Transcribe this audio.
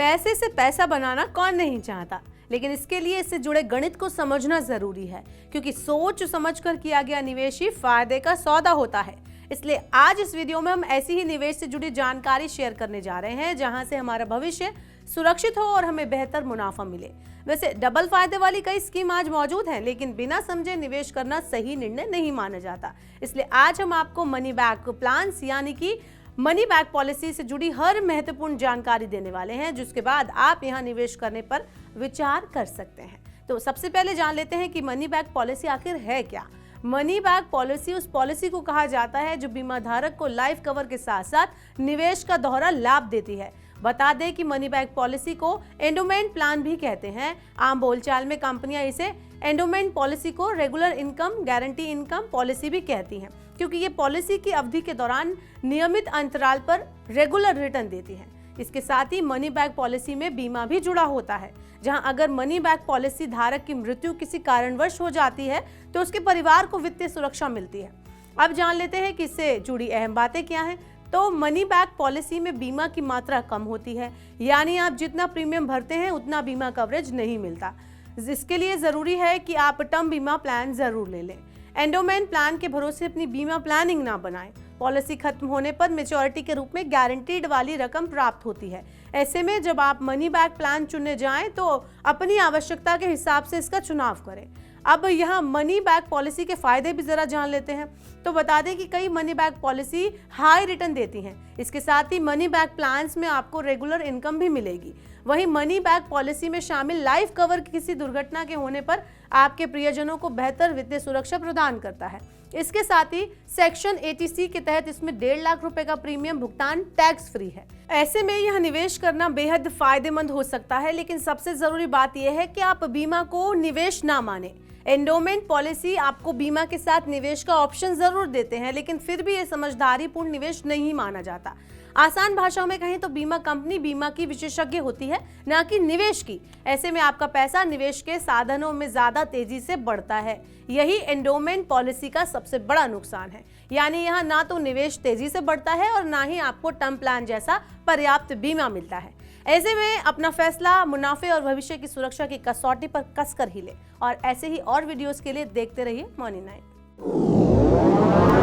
पैसे से पैसा बनाना कौन नहीं चाहता, लेकिन इसके लिए इससे जुड़े गणित को समझना जरूरी है, क्योंकि सोच समझकर किया गया निवेश ही फायदे का सौदा होता है। इसलिए आज इस वीडियो में हम ऐसी ही निवेश से जुड़ी जानकारी शेयर करने जा रहे हैं जहां से हमारा भविष्य सुरक्षित हो और हमें बेहतर मुनाफा मिले। वैसे डबल फायदे वाली कई स्कीम आज मौजूद हैं, लेकिन बिना समझे निवेश करना सही निर्णय नहीं माना जाता। इसलिए आज हम आपको मनी बैक प्लान्स यानी कि मनी बैक पॉलिसी से जुड़ी हर महत्वपूर्ण जानकारी देने वाले हैं, जिसके बाद आप यहां निवेश करने पर विचार कर सकते हैं। तो सबसे पहले जान लेते हैं कि मनी बैक पॉलिसी आखिर है क्या। मनी बैक पॉलिसी उस पॉलिसी को कहा जाता है जो बीमा धारक को लाइफ कवर के साथ साथ निवेश का दोहरा लाभ देती है। बता दें कि मनी बैक पॉलिसी को एंडोमेंट प्लान भी कहते हैं। आम बोलचाल में कंपनियां इसे एंडोमेंट पॉलिसी को regular income guarantee income policy भी कहती हैं, क्योंकि ये पॉलिसी की अवधि के दौरान नियमित अंतराल पर रेगुलर रिटर्न देती है। इसके साथ ही मनी बैक पॉलिसी में बीमा भी जुड़ा होता है, जहां अगर मनी बैक पॉलिसी धारक की मृत्यु किसी कारणवश हो जाती है तो उसके परिवार को वित्तीय सुरक्षा मिलती है। अब जान लेते हैं कि इससे जुड़ी अहम बातें क्या हैं। तो मनी बैक पॉलिसी में बीमा की मात्रा कम होती है, यानी आप जितना प्रीमियम भरते हैं उतना बीमा कवरेज नहीं मिलता। इसके लिए जरूरी है कि आप टर्म बीमा प्लान जरूर ले लें। एंडोमेंट प्लान के भरोसे अपनी बीमा प्लानिंग ना बनाएं। पॉलिसी खत्म होने पर मैच्योरिटी के रूप में गारंटीड वाली रकम प्राप्त होती है। ऐसे में जब आप मनी बैक प्लान चुनने जाएं तो अपनी आवश्यकता के हिसाब से इसका चुनाव करें। अब यहाँ मनी बैक पॉलिसी के फायदे भी जरा जान लेते हैं। तो बता दें कि कई money back policy high return देती हैं। इसके साथ ही मनी बैक प्लान्स में आपको रेगुलर इनकम भी मिलेगी। वहीं मनी बैक पॉलिसी में शामिल लाइफ कवर किसी दुर्घटना के होने पर आपके प्रियजनों को बेहतर वित्तीय सुरक्षा प्रदान करता है। इसके साथ ही सेक्शन 80C के तहत इसमें 1.5 लाख रुपए का प्रीमियम भुगतान टैक्स फ्री है। ऐसे में यह निवेश करना बेहद फायदेमंद हो सकता है, लेकिन सबसे जरूरी बात यह है कि आप बीमा को निवेश ना माने। एंडोमेंट पॉलिसी आपको बीमा के साथ निवेश का ऑप्शन जरूर देते हैं, लेकिन फिर भी ये समझदारीपूर्ण निवेश नहीं माना जाता। आसान भाषाओं में कहें तो बीमा कंपनी बीमा की विशेषज्ञ होती है, ना कि निवेश की। ऐसे में आपका पैसा निवेश के साधनों में ज्यादा तेजी से बढ़ता है। यही एंडोमेंट पॉलिसी का सबसे बड़ा नुकसान है, यानी यहाँ ना तो निवेश तेजी से बढ़ता है और ना ही आपको टर्म प्लान जैसा पर्याप्त बीमा मिलता है। ऐसे में अपना फैसला मुनाफे और भविष्य की सुरक्षा की कसौटी पर कसकर ही ले। और ऐसे ही और वीडियोस के लिए देखते रहिए मॉर्निंग 9।